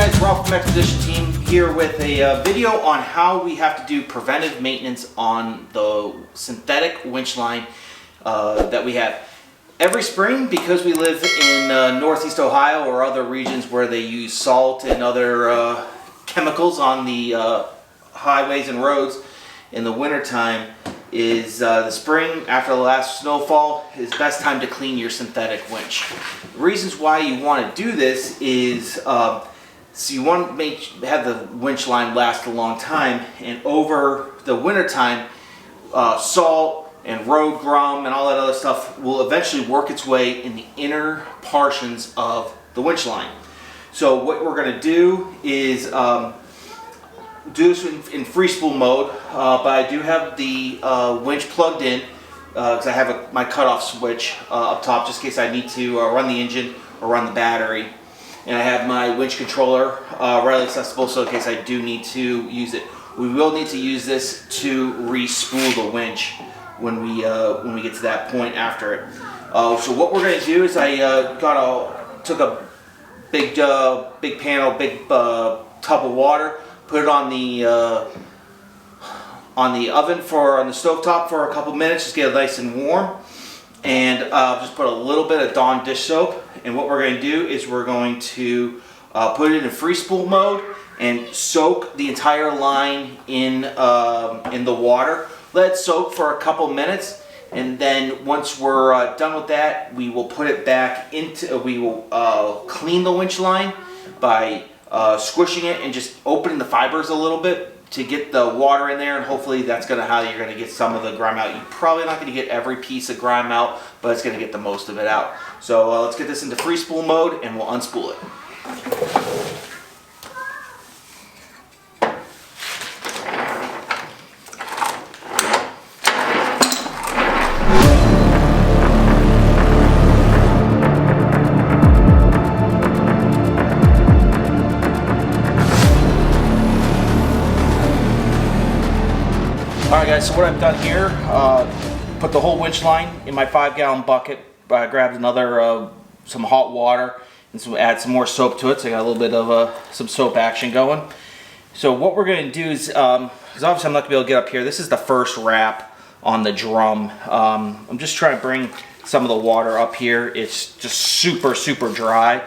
guys, Ralph from Expedition Team here with a video on how we have to do preventive maintenance on the synthetic winch line that we have. Every spring, because we live in Northeast Ohio or other regions where they use salt and other chemicals on the highways and roads in the wintertime, is the spring after the last snowfall is the best time to clean your synthetic winch. The reasons why you want to do this is so you want to have the winch line last a long time, and over the winter time salt and road grum and all that other stuff will eventually work its way in the inner portions of the winch line. So what we're going to do is do this in free spool mode, but I do have the winch plugged in because I have my cutoff switch up top just in case I need to run the engine or run the battery. And I have my winch controller readily accessible, so in case I do need to use it. We will need to use this to re-spool the winch when we get to that point after it. So what we're going to do is I took a big tub of water, put it on the oven on the stovetop for a couple minutes, just get it nice and warm, and just put a little bit of Dawn dish soap. And what we're going to do is we're going to put it in free spool mode and soak the entire line in the water. Let it soak for a couple minutes, and then once we're done with that, we will put it back into. We will clean the winch line by squishing it and just opening the fibers a little bit to get the water in there, and hopefully that's how you're going to get some of the grime out. You're probably not going to get every piece of grime out, but it's going to get the most of it out. So let's get this into free spool mode and we'll unspool it. Alright guys, so what I've done here, put the whole winch line in my 5-gallon bucket. I grabbed some hot water and add some more soap to it, so I got a little bit of some soap action going. So what we're going to do is, because obviously I'm not going to be able to get up here, this is the first wrap on the drum. I'm just trying to bring some of the water up here. It's just super dry.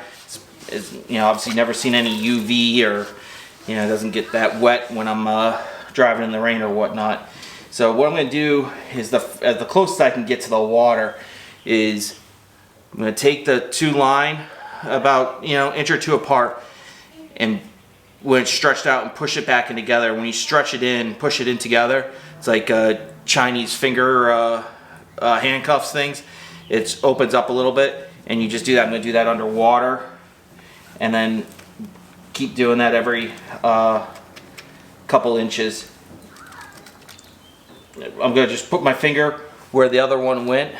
It's obviously never seen any UV, or it doesn't get that wet when I'm driving in the rain or whatnot. So what I'm going to do is, the closest I can get to the water is I'm going to take the two line about inch or two apart, and when it's stretched out, and push it back in together. When you stretch it in, push it in together, it's like Chinese finger handcuffs things. It opens up a little bit, and you just do that. I'm going to do that underwater, and then keep doing that every couple inches. I'm going to just put my finger where the other one went,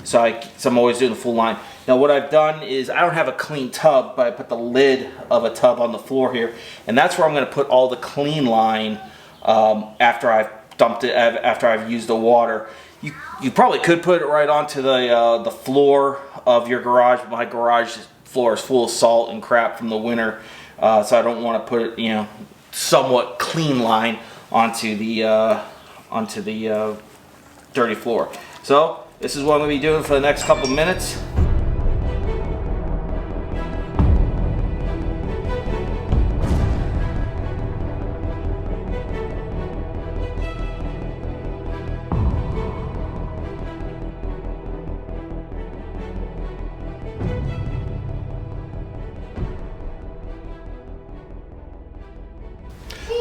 so I'm always doing the full line. Now what I've done is, I don't have a clean tub, but I put the lid of a tub on the floor here, and that's where I'm going to put all the clean line after I've dumped it, after I've used the water. You probably could put it right onto the floor of your garage, but my garage floor is full of salt and crap from the winter, so I don't want to put it, somewhat clean line onto the dirty floor. So this is what I'm going to be doing for the next couple minutes.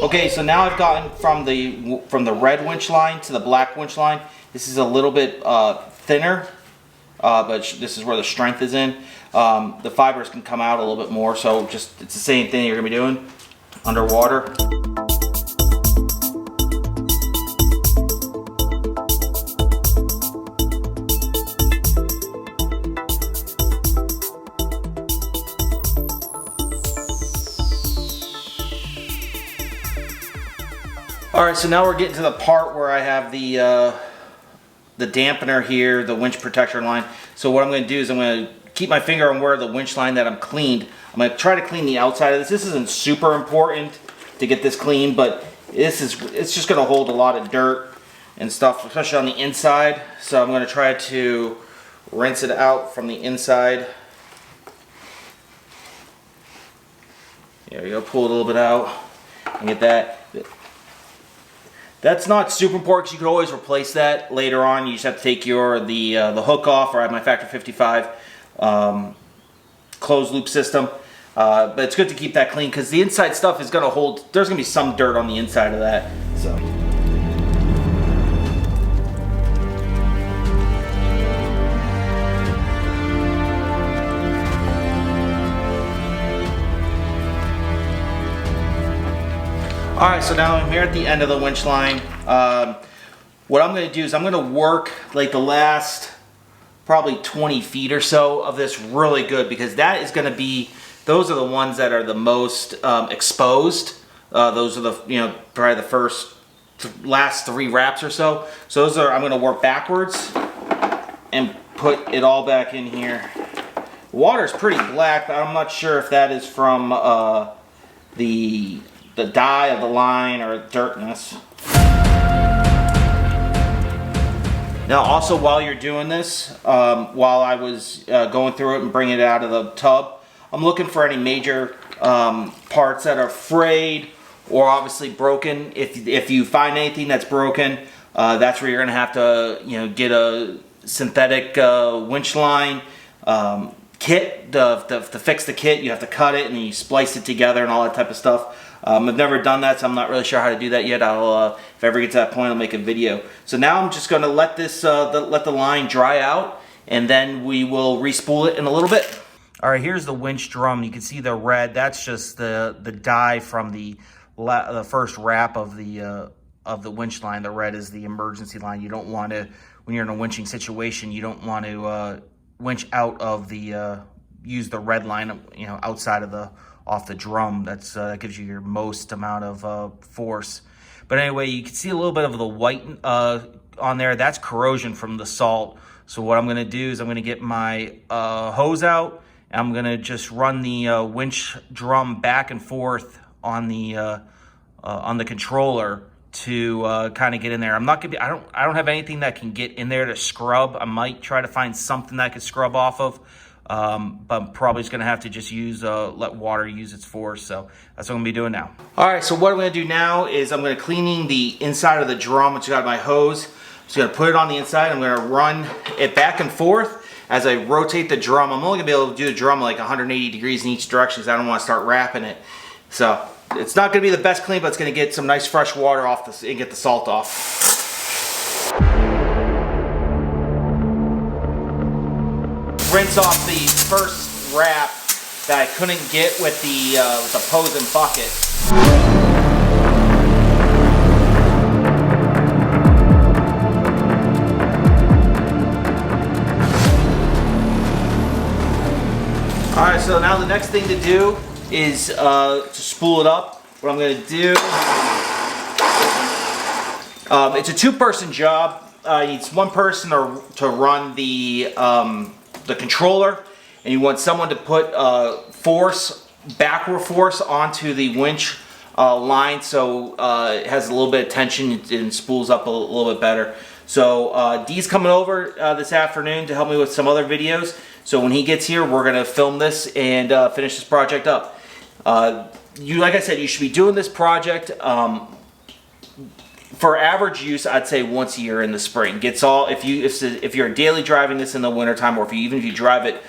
Okay, so now I've gotten from the red winch line to the black winch line. This is a little bit thinner, but this is where the strength is in. The fibers can come out a little bit more, so it's the same thing you're going to be doing underwater. Alright, so now we're getting to the part where I have the dampener here, the winch protector line. So what I'm going to do is I'm going to keep my finger on where the winch line that I'm cleaned. I'm going to try to clean the outside of this. This isn't super important to get this clean, but it's just going to hold a lot of dirt and stuff, especially on the inside. So I'm going to try to rinse it out from the inside. There we go, pull it a little bit out and get that. That's not super important because you can always replace that later on. You just have to take the hook off, or I have my Factor 55 closed loop system. But it's good to keep that clean because the inside stuff is going to hold, there's going to be some dirt on the inside of that. So. Alright, so now I'm here at the end of the winch line. What I'm going to do is I'm going to work like the last probably 20 feet or so of this really good, because that is going to be, those are the ones that are the most exposed. Those are the, probably the last 3 wraps or so. So those are, I'm going to work backwards and put it all back in here. The water is pretty black, but I'm not sure if that is from the dye of the line or dirtness. Now also, while you're doing this, while I was going through it and bringing it out of the tub, I'm looking for any major parts that are frayed or obviously broken. If you find anything that's broken, that's where you're going to have to get a synthetic winch line kit to fix the kit. You have to cut it and then you splice it together and all that type of stuff. I've never done that, so I'm not really sure how to do that yet. I'll, if I ever get to that point, I'll make a video. So now I'm just going to let this, let the line dry out, and then we will re-spool it in a little bit. All right, here's the winch drum. You can see the red. That's just the dye from the first wrap of the winch line. The red is the emergency line. You don't want to, when you're in a winching situation, you don't want to winch out of the use the red line, outside of the off the drum. That gives you your most amount of force. But anyway, you can see a little bit of the white on there. That's corrosion from the salt. So what I'm going to do is I'm going to get my hose out, and I'm going to just run the winch drum back and forth on the controller to kind of get in there. I'm not gonna be, I don't have anything that can get in there to scrub. I might try to find something that I could scrub off of. But I'm probably just going to have to just let water use its force. So that's what I'm going to be doing now. All right, so what I'm going to do now is I'm going to cleaning the inside of the drum, which I got my hose. I'm just going to put it on the inside. I'm going to run it back and forth as I rotate the drum. I'm only going to be able to do the drum like 180 degrees in each direction because I don't want to start wrapping it. So it's not going to be the best clean, but it's going to get some nice fresh water off this and get the salt off. Rinse off the first wrap that I couldn't get with the opposing bucket. Alright, so now the next thing to do is to spool it up. What I'm going to do, it's a 2-person job. It's 1 person to run the controller, and you want someone to put backward force onto the winch line, so it has a little bit of tension and spools up a little bit better. So Dee's coming over this afternoon to help me with some other videos. So when he gets here, we're gonna film this and finish this project up. Like I said, you should be doing this project for average use, I'd say once a year in the spring. If you're daily driving this in the wintertime, or even if you drive it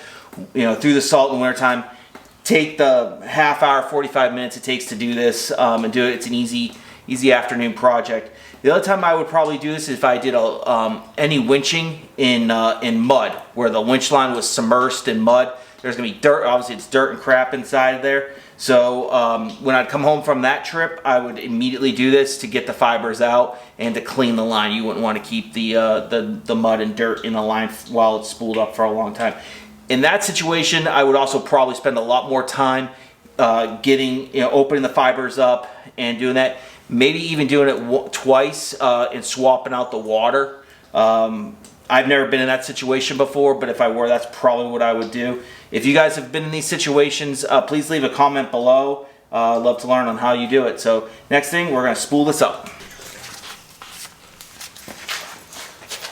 through the salt in the wintertime, take the half hour, 45 minutes it takes to do this and do it. It's an easy afternoon project. The other time I would probably do this is if I did any winching in mud, where the winch line was submerged in mud. There's gonna be dirt, obviously it's dirt and crap inside there. So when I'd come home from that trip, I would immediately do this to get the fibers out and to clean the line. You wouldn't want to keep the mud and dirt in the line while it's spooled up for a long time. In that situation, I would also probably spend a lot more time opening the fibers up and doing that. Maybe even doing it twice and swapping out the water I've never been in that situation before, but if I were, that's probably what I would do. If you guys have been in these situations, please leave a comment below. I'd love to learn on how you do it. So next thing, we're going to spool this up.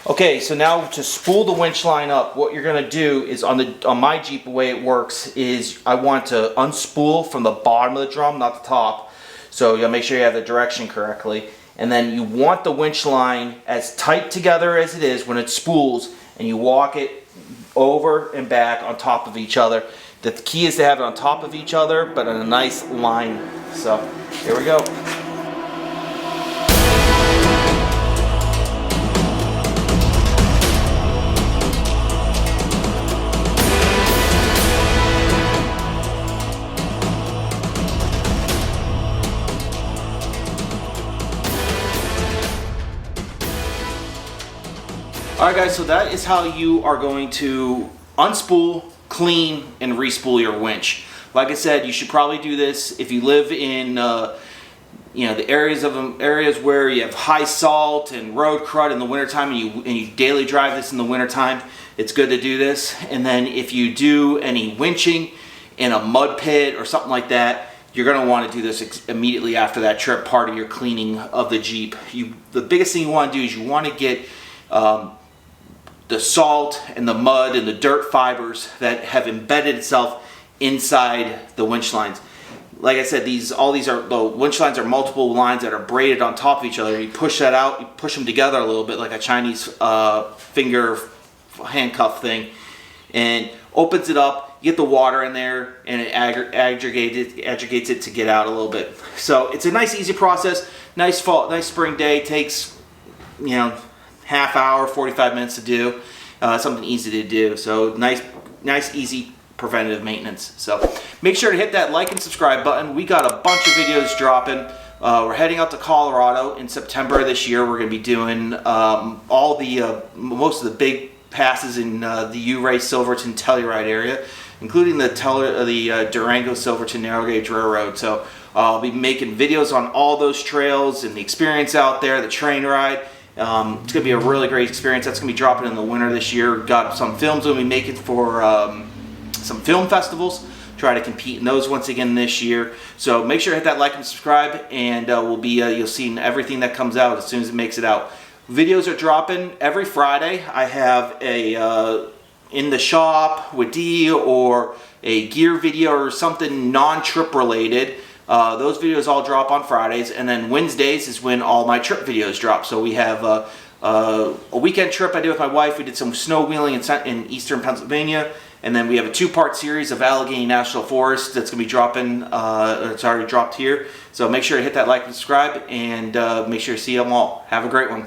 Okay, so now to spool the winch line up, what you're going to do is on my Jeep, the way it works is I want to unspool from the bottom of the drum, not the top. So you'll make sure you have the direction correctly. And then you want the winch line as tight together as it is when it spools, and you walk it over and back on top of each other. The key is to have it on top of each other, but in a nice line. So here we go. Alright guys, so that is how you are going to unspool, clean, and respool your winch. Like I said, you should probably do this if you live in the areas where you have high salt and road crud in the wintertime, and you daily drive this in the wintertime. It's good to do this. And then if you do any winching in a mud pit or something like that, you're going to want to do this immediately after that trip, part of your cleaning of the Jeep. The biggest thing you want to do is you want to get the salt and the mud and the dirt fibers that have embedded itself inside the winch lines. Like I said, the winch lines are multiple lines that are braided on top of each other. You push that out, you push them together a little bit like a Chinese finger handcuff thing, and opens it up. You get the water in there, and it aggregates it to get out a little bit. So it's a nice, easy process. Nice spring day. Takes half hour, 45 minutes to do. Something easy to do. So nice, easy preventative maintenance. So make sure to hit that like and subscribe button. We got a bunch of videos dropping. We're heading out to Colorado in September this year. We're going to be doing most of the big passes in the Ouray Silverton Telluride area, including the Durango Silverton Narrow Gauge Railroad. So I'll be making videos on all those trails and the experience out there, the train ride. It's going to be a really great experience. That's going to be dropping in the winter this year. Got some films we'll be making for some film festivals. Try to compete in those once again this year. So make sure to hit that like and subscribe, and you'll see everything that comes out as soon as it makes it out. Videos are dropping every Friday. I have a in the shop with D or a gear video or something non-trip related. Those videos all drop on Fridays, and then Wednesdays is when all my trip videos drop. So we have a weekend trip I did with my wife. We did some snow wheeling in eastern Pennsylvania, and then we have a two-part series of Allegheny National Forest that's going to be dropping. It's already dropped here. So make sure to hit that like and subscribe, and make sure to see them all. Have a great one.